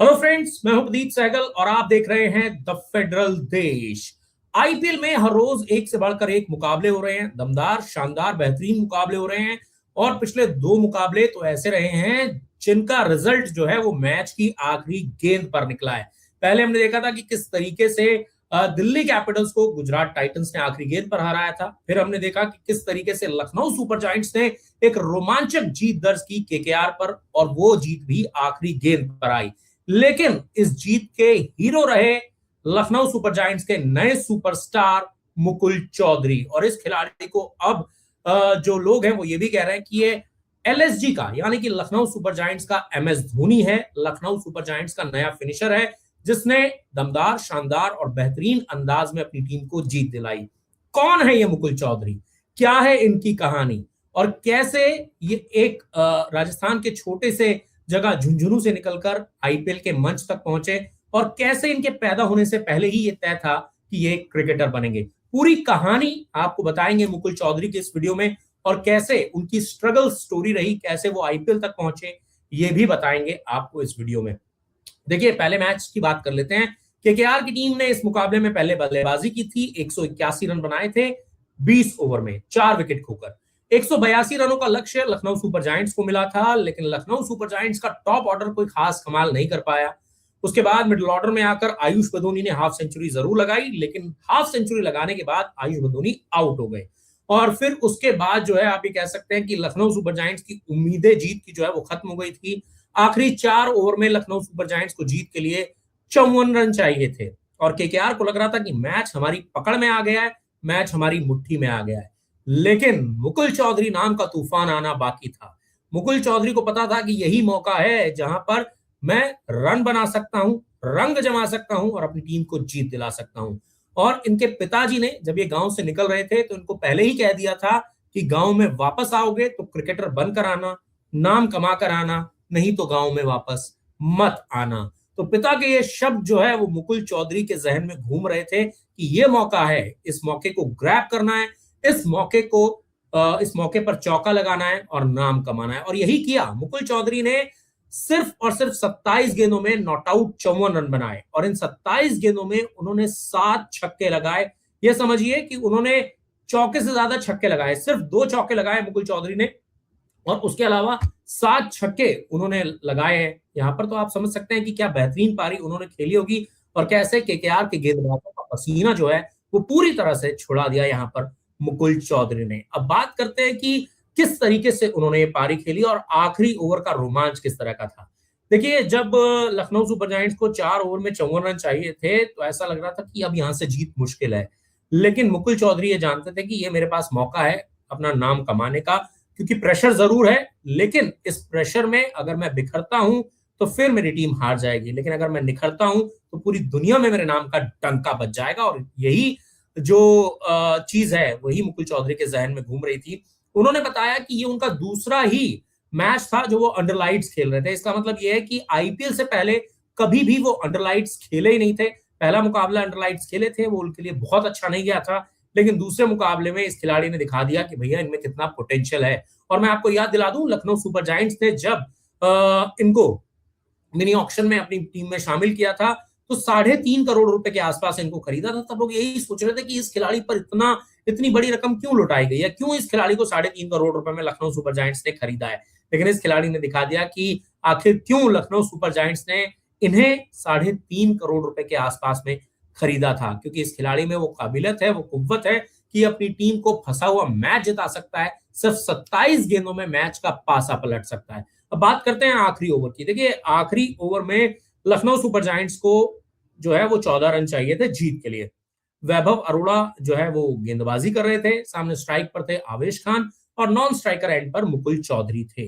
Hello friends, मैं हूं प्रदीप सहगल और आप देख रहे हैं द फेडरल देश। आईपीएल में हर रोज एक से बढ़कर एक मुकाबले हो रहे हैं। दमदार, शानदार, बेहतरीन मुकाबले हो रहे हैं। और पिछले दो मुकाबले तो ऐसे रहे हैं जिनका रिजल्ट जो है वो मैच की आखिरी गेंद पर निकला है। पहले हमने देखा था कि किस तरीके से दिल्ली कैपिटल्स को गुजरात टाइटंस ने आखिरी गेंद पर हराया था। फिर हमने देखा कि किस तरीके से लखनऊ सुपर जायंट्स ने एक रोमांचक जीत दर्ज की केकेआर पर, और वो जीत भी आखिरी गेंद पर आई। लेकिन इस जीत के हीरो रहे लखनऊ सुपर जायंट्स के नए सुपरस्टार मुकुल चौधरी। और इस खिलाड़ी को अब जो लोग हैं वो ये भी कह रहे हैं कि ये एलएसजी का यानी कि लखनऊ सुपर जायंट्स का एमएस धोनी है। लखनऊ सुपर जायंट्स का नया फिनिशर है जिसने दमदार, शानदार और बेहतरीन अंदाज में अपनी टीम को जीत दिलाई। कौन है ये मुकुल चौधरी, क्या है इनकी कहानी, और कैसे ये एक राजस्थान के छोटे से जगह झुंझुनू से निकलकर आईपीएल के मंच तक पहुंचे, और कैसे इनके पैदा होने से पहले ही ये तय था कि ये क्रिकेटर बनेंगे। पूरी कहानी आपको बताएंगे मुकुल चौधरी के इस वीडियो में, और कैसे उनकी स्ट्रगल स्टोरी रही, कैसे वो आईपीएल तक पहुंचे, ये भी बताएंगे आपको इस वीडियो में। देखिए, पहले मैच की बात कर लेते हैं। केकेआर की टीम ने इस मुकाबले में पहले बल्लेबाजी की थी। 181 रन बनाए थे 20 ओवर में, 4 विकेट खोकर। 182 रनों का लक्ष्य लखनऊ सुपर जायंट्स को मिला था, लेकिन लखनऊ सुपर जायंट्स का टॉप ऑर्डर कोई खास कमाल नहीं कर पाया। उसके बाद मिडिल ऑर्डर में आकर आयुष बदोनी ने हाफ सेंचुरी जरूर लगाई, लेकिन हाफ सेंचुरी लगाने के बाद आयुष बदोनी आउट हो गए। और फिर उसके बाद जो है आप ये कह सकते हैं कि लखनऊ सुपर जायंट्स की उम्मीदें जीत की जो है वो खत्म हो गई थी। आखिरी 4 ओवर में लखनऊ सुपर जायंट्स को जीत के लिए 54 रन चाहिए थे, और केकेआर को लग रहा था कि मैच हमारी पकड़ में आ गया है, मैच हमारी मुट्ठी में आ गया है। लेकिन मुकुल चौधरी नाम का तूफान आना बाकी था। मुकुल चौधरी को पता था कि यही मौका है जहां पर मैं रन बना सकता हूं, रंग जमा सकता हूं और अपनी टीम को जीत दिला सकता हूं। और इनके पिताजी ने जब ये गांव से निकल रहे थे तो इनको पहले ही कह दिया था कि गांव में वापस आओगे तो क्रिकेटर बनकर आना, नाम कमा कर आना, नहीं तो गांव में वापस मत आना। तो पिता के ये शब्द जो है वो मुकुल चौधरी के जहन में घूम रहे थे कि ये मौका है, इस मौके को ग्रैब करना है, इस मौके पर चौका लगाना है और नाम कमाना है। और यही किया। मुकुल चौधरी ने सिर्फ और सिर्फ 27 गेंदों में नॉट आउट 54 रन बनाए, और इन 27 गेंदों में उन्होंने 7 छक्के लगाए। ये समझिए कि उन्होंने चौके से ज्यादा छक्के लगाए। सिर्फ 2 चौके लगाए मुकुल चौधरी ने, और उसके अलावा 7 छक्के उन्होंने लगाए हैं। यहां पर तो आप समझ सकते हैं कि क्या बेहतरीन पारी उन्होंने खेली होगी, और कैसे केकेआर के गेंदबाजों का पसीना जो है वो पूरी तरह से छुड़ा दिया यहां पर मुकुल चौधरी ने। अब बात करते हैं कि किस तरीके से उन्होंने ये पारी खेली और आखिरी ओवर का रोमांच किस तरह का था। देखिए, जब लखनऊ सुपर जायंट्स को 4 ओवर में 54 रन चाहिए थे तो ऐसा लग रहा था कि अब यहां से जीत मुश्किल है। लेकिन मुकुल चौधरी ये जानते थे कि ये मेरे पास मौका है अपना नाम कमाने का, क्योंकि प्रेशर जरूर है, लेकिन इस प्रेशर में अगर मैं बिखरता हूं तो फिर मेरी टीम हार जाएगी, लेकिन अगर मैं निखरता हूं तो पूरी दुनिया में मेरे नाम का डंका बज जाएगा। और यही जो चीज है वही मुकुल चौधरी के जहन में घूम रही थी। उन्होंने बताया कि ये उनका दूसरा ही मैच था जो वो अंडरलाइट्स खेल रहे थे। इसका मतलब ये है कि आईपीएल से पहले कभी भी वो अंडरलाइट्स खेले ही नहीं थे। पहला मुकाबला अंडरलाइट्स खेले थे, वो उनके लिए बहुत अच्छा नहीं गया था, लेकिन दूसरे मुकाबले में इस खिलाड़ी ने दिखा दिया कि भैया इनमें कितना पोटेंशियल है। और मैं आपको याद दिला दूं, लखनऊ सुपर जायंट्स ने जब इनको मिनी ऑक्शन में अपनी टीम में शामिल किया था तो 3.5 करोड़ रुपए के आसपास इनको खरीदा था। तब लोग यही सोच रहे थे कि इस खिलाड़ी पर इतनी बड़ी रकम क्यों लुटाई गई है, क्यों इस खिलाड़ी को 3.5 करोड़ रुपए में लखनऊ सुपर जायंट्स ने खरीदा है। लेकिन इस खिलाड़ी ने दिखा दिया कि आखिर क्यों लखनऊ सुपर जायंट्स ने इन्हें 3.5 करोड़ रुपए के आसपास में खरीदा था, क्योंकि इस खिलाड़ी में वो काबिलियत है, वो कुव्वत है कि अपनी टीम को फंसा हुआ मैच जिता सकता है। सिर्फ 27 गेंदों में मैच का पासा पलट सकता है। अब बात करते हैं आखिरी ओवर की। देखिए, आखिरी ओवर में लखनऊ सुपर जायंट्स को जो है वो 14 रन चाहिए थे जीत के लिए। वैभव अरोड़ा जो है वो गेंदबाजी कर रहे थे, सामने स्ट्राइक पर थे आवेश खान, और नॉन स्ट्राइकर एंड पर मुकुल चौधरी थे।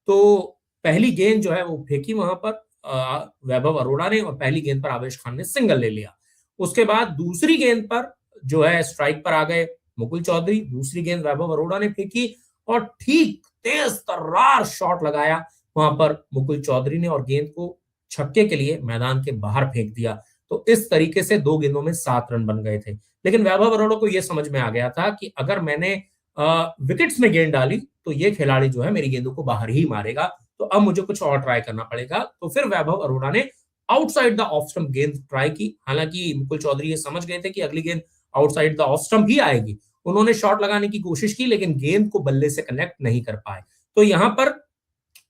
तो पहली गेंद जो है वो फेंकी वहां पर वैभव अरोड़ा ने, और पहली गेंद पर आवेश खान ने सिंगल ले लिया। उसके बाद दूसरी गेंद पर जो है स्ट्राइक पर आ गए मुकुल चौधरी। दूसरी गेंद वैभव अरोड़ा ने फेंकी, और ठीक तेज तर्रार शॉट लगाया वहां पर मुकुल चौधरी ने, और गेंद को छक्के के लिए मैदान के बाहर फेंक दिया। तो इस तरीके से 2 गेंदों में 7 रन बन गए थे। लेकिन वैभव अरोड़ा को यह समझ में आ गया था कि अगर मैंने विकेट्स में गेंद डाली तो ये खिलाड़ी जो है मेरी गेंदों को बाहर ही मारेगा, तो अब मुझे कुछ और ट्राई करना पड़ेगा। तो फिर वैभव अरोड़ा ने आउटसाइड द ऑफ स्टंप गेंद ट्राई की। हालांकि मुकुल चौधरी ये समझ गए थे कि अगली गेंद आउटसाइड द ऑफ स्टंप ही आएगी। उन्होंने शॉट लगाने की कोशिश की लेकिन गेंद को बल्ले से कनेक्ट नहीं कर पाए। तो यहां पर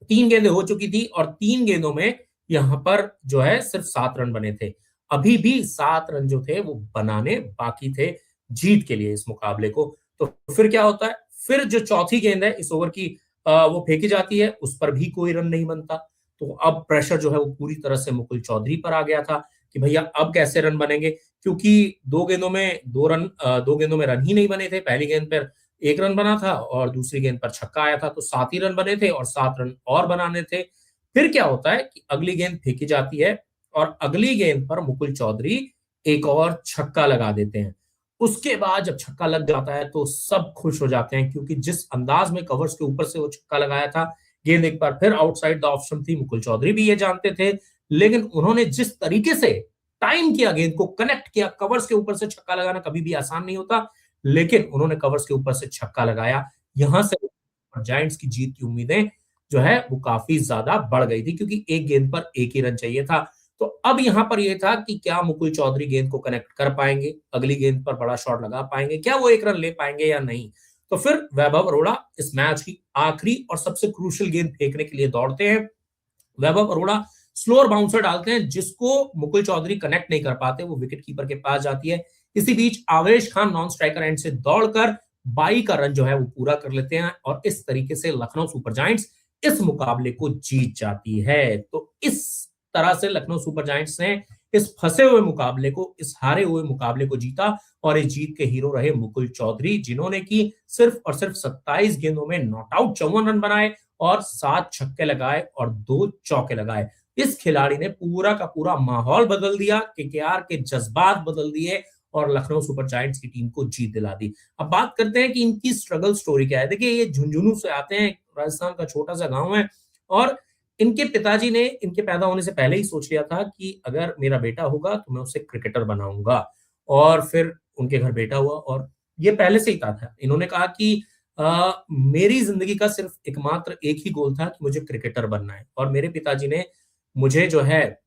3 गेंदें हो चुकी थी और 3 गेंदों में यहां पर जो है सिर्फ 7 रन बने थे। अभी भी 7 रन जो थे वो बनाने बाकी थे जीत के लिए इस मुकाबले को। तो फिर क्या होता है? फिर जो चौथी गेंद है इस ओवर की वो फेंकी जाती है, उस पर भी कोई रन नहीं बनता। तो अब प्रेशर जो है वो पूरी तरह से मुकुल चौधरी पर आ गया था कि भैया अब कैसे रन बनेंगे, क्योंकि 2 गेंदों में रन ही नहीं बने थे। पहली गेंद पर 1 रन बना था और दूसरी गेंद पर छक्का आया था, तो 7 ही रन बने थे और 7 रन और बनाने थे। फिर क्या होता है कि अगली गेंद फेंकी जाती है और अगली गेंद पर मुकुल चौधरी एक और छक्का लगा देते हैं। उसके बाद जब छक्का लग जाता है तो सब खुश हो जाते हैं, क्योंकि जिस अंदाज में कवर्स के ऊपर से वो छक्का लगाया था, गेंद एक बार फिर आउटसाइड द ऑफ स्टंप थी। मुकुल चौधरी भी ये जानते थे, लेकिन उन्होंने जिस तरीके से टाइम किया, गेंद को कनेक्ट किया, कवर्स के ऊपर से छक्का लगाना कभी भी आसान नहीं होता, लेकिन उन्होंने कवर्स के ऊपर से छक्का लगाया। यहां से जायंट्स की जीत की उम्मीदें जो है वो काफी ज्यादा बढ़ गई थी, क्योंकि एक गेंद पर एक ही रन चाहिए था। तो अब यहां पर यह था कि क्या मुकुल चौधरी गेंद को कनेक्ट कर पाएंगे, अगली गेंद पर बड़ा शॉट लगा पाएंगे, क्या वो 1 रन ले पाएंगे या नहीं। तो फिर वैभव अरोड़ा इस मैच की आखिरी और सबसे क्रूशियल गेंद फेंकने के लिए दौड़ते हैं। वैभव अरोड़ा स्लोअर बाउंसर डालते हैं, जिसको मुकुल चौधरी कनेक्ट नहीं कर पाते, वो विकेट कीपर के पास जाती है। इसी बीच आवेश खान नॉन स्ट्राइकर एंड से दौड़कर 22 का रन जो है वो पूरा कर लेते हैं और इस तरीके से लखनऊ सुपर जायंट्स इस मुकाबले को जीत जाती है। तो इस तरह से लखनऊ सुपर जायंट्स ने इस फंसे हुए मुकाबले को, इस हारे हुए मुकाबले को जीता और इस जीत के हीरो रहे मुकुल चौधरी, जिन्होंने की सिर्फ और सिर्फ 27 गेंदों में नॉट आउट 54 रन बनाए और 7 छक्के लगाए और 2 चौके लगाए। इस खिलाड़ी ने पूरा का पूरा माहौल बदल दिया, केकेआर के जज्बात बदल दिए और लखनऊ सुपर जायंट्स की टीम को जीत दिला दी। अब बात करते हैं कि इनकी स्ट्रगल स्टोरी क्या है। देखिए, ये झुंझुनू से आते हैं, राजस्थान का छोटा सा गांव है और इनके पिताजी ने इनके पैदा होने से पहले ही सोच लिया था कि अगर मेरा बेटा होगा तो मैं उसे क्रिकेटर बनाऊंगा। और फिर उनके घर बेटा हुआ और ये पहले से ही था। इन्होंने कहा कि मेरी जिंदगी का सिर्फ एकमात्र एक ही गोल था कि मुझे क्रिकेटर बनना है, और मेरे पिताजी ने मुझे जो है,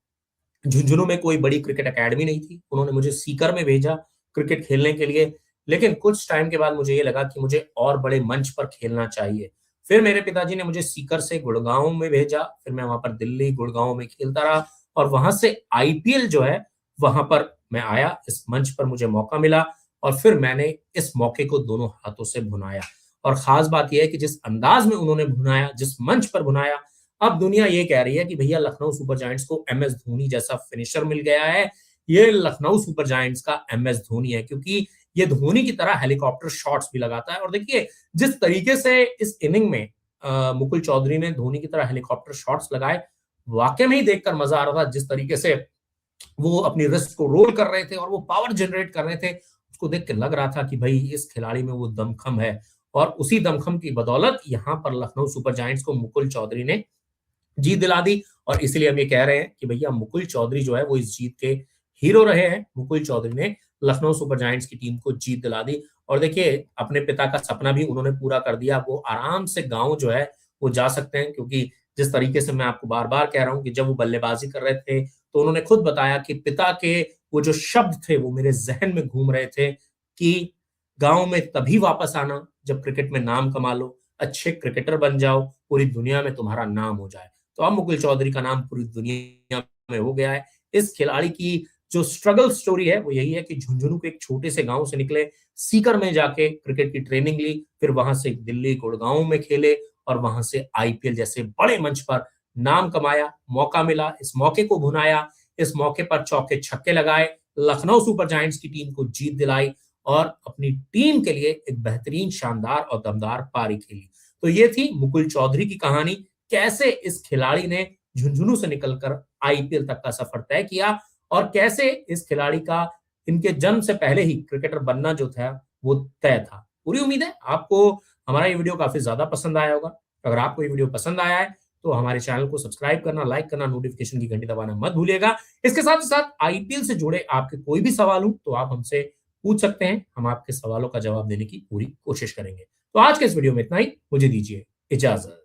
झुंझुनू में कोई बड़ी क्रिकेट एकेडमी नहीं थी, उन्होंने मुझे सीकर में भेजा क्रिकेट खेलने के लिए। लेकिन कुछ टाइम के बाद मुझे ये लगा कि मुझे और बड़े मंच पर खेलना चाहिए। फिर मेरे पिताजी ने मुझे सीकर से गुड़गांव में भेजा, फिर मैं वहां पर दिल्ली गुड़गांव में खेलता रहा और वहां से आईपीएल जो है वहां पर मैं आया, इस मंच पर मुझे मौका मिला और फिर मैंने इस मौके को दोनों हाथों से भुनाया। और खास बात यह है कि जिस अंदाज में उन्होंने भुनाया, जिस मंच पर भुनाया, अब दुनिया ये कह रही है कि भैया लखनऊ सुपर जायंट्स को एमएस धोनी जैसा फिनिशर मिल गया है। ये लखनऊ सुपर जायंट्स का एमएस धोनी है, क्योंकि ये धोनी की तरह हेलीकॉप्टर शॉट्स भी लगाता है। और देखिए, जिस तरीके से इस इनिंग में मुकुल चौधरी ने धोनी की तरह हेलीकॉप्टर शॉट्स लगाए, वाकई में ही देखकर मजा आ रहा था। जिस तरीके से वो अपनी रिस्ट को रोल कर रहे थे और वो पावर जनरेट कर रहे थे, उसको देख के लग रहा था कि भाई इस खिलाड़ी में वो दमखम है। और उसी दमखम की बदौलत यहाँ पर लखनऊ सुपर जायंट्स को मुकुल चौधरी ने जीत दिला दी। और इसलिए हम ये कह रहे हैं कि भैया मुकुल चौधरी जो है वो इस जीत के हीरो रहे हैं। मुकुल चौधरी ने लखनऊ सुपर जायंट्स की टीम को जीत दिला दी। और देखिए, अपने पिता का सपना भी उन्होंने पूरा कर दिया। वो आराम से गांव जो है वो जा सकते हैं, क्योंकि जिस तरीके से मैं आपको बार बार कह रहा हूं कि जब वो बल्लेबाजी कर रहे थे तो उन्होंने खुद बताया कि पिता के वो जो शब्द थे वो मेरे जहन में घूम रहे थे कि गांव में तभी वापस आना जब क्रिकेट में नाम कमा लो, अच्छे क्रिकेटर बन जाओ, पूरी दुनिया में तुम्हारा नाम हो जाए। तो अब मुकुल चौधरी का नाम पूरी दुनिया में हो गया है। इस खिलाड़ी की जो स्ट्रगल स्टोरी है वो यही है कि झुंझुनू के एक छोटे से गांव से निकले, सीकर में जाके क्रिकेट की ट्रेनिंग ली, फिर वहां से दिल्ली गुड़गांव में खेले और वहां से आईपीएल जैसे बड़े मंच पर नाम कमाया, मौका मिला, इस मौके को भुनाया, इस मौके पर चौके छक्के लगाए, लखनऊ सुपर जायंट्स की टीम को जीत दिलाई और अपनी टीम के लिए एक बेहतरीन, शानदार और दमदार पारी खेली। तो ये थी मुकुल चौधरी की कहानी, कैसे इस खिलाड़ी ने झुंझुनू से निकलकर आईपीएल तक का सफर तय किया और कैसे इस खिलाड़ी का इनके जन्म से पहले ही क्रिकेटर बनना जो था वो तय था। पूरी उम्मीद है आपको हमारा ये वीडियो काफी ज्यादा पसंद आया होगा। अगर आपको ये वीडियो पसंद आया है तो हमारे चैनल को सब्सक्राइब करना, लाइक करना, नोटिफिकेशन की घंटी दबाना मत भूलिएगा। इसके साथ ही साथ आईपीएल से जुड़े आपके कोई भी सवाल हो तो आप हमसे पूछ सकते हैं, हम आपके सवालों का जवाब देने की पूरी कोशिश करेंगे। तो आज के इस वीडियो में इतना ही, मुझे दीजिए इजाजत।